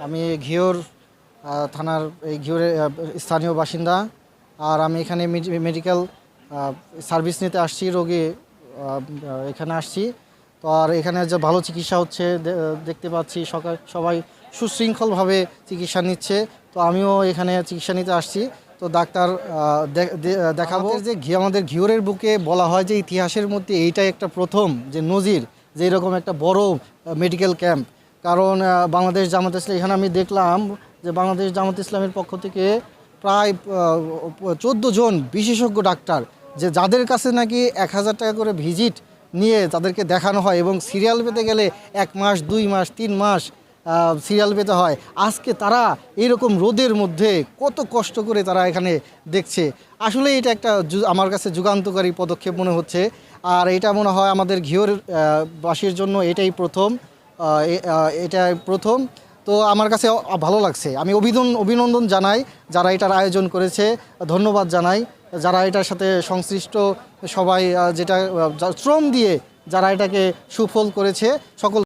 আমি ঘিওর থানার এই ঘিওরের স্থানীয় বাসিন্দা। আর আমি এখানে মেডিকেল সার্ভিস নিতে আসছি, রোগী এখানে আসছি। তো আর এখানে যে ভালো চিকিৎসা হচ্ছে দেখতে পাচ্ছি, সবাই সুশৃঙ্খলভাবে চিকিৎসা নিচ্ছে। তো আমিও এখানে চিকিৎসা নিতে আসছি। তো ডাক্তার দেখাবো যে আমাদের ঘিওরের বুকে বলা হয় যে ইতিহাসের মধ্যে এইটাই একটা প্রথম যে নজির, যে এরকম একটা বড় মেডিকেল ক্যাম্প। কারণ বাংলাদেশ জামাত ইসলাম, এখানে আমি দেখলাম যে বাংলাদেশ জামাত ইসলামের পক্ষ থেকে প্রায় 14 জন বিশেষজ্ঞ ডাক্তার, যে যাদের কাছে নাকি 1000 টাকা করে ভিজিট নিয়ে তাদেরকে দেখানো হয় এবং সিরিয়াল পেতে গেলে 1 মাস 2 মাস 3 মাস সিরিয়াল পেতে হয়। আজকে তারা এইরকম রোদের মধ্যে কত কষ্ট করে তারা এখানে দেখছে। আসলে এটা একটা আমার কাছে যুগান্তকারী পদক্ষেপ মনে হচ্ছে। আর এটা মনে হয় আমাদের ঘিওর বাসীর জন্য এটাই প্রথম। এটা প্রথম। তো আমার কাছে ভালো লাগছে। আমি অভিনন্দন জানাই যারা এটার আয়োজন করেছে, ধন্যবাদ জানাই যারা এটার সাথে সংশ্লিষ্ট সবাই, যেটা শ্রম দিয়ে যারা এটাকে সুফল করেছে সকল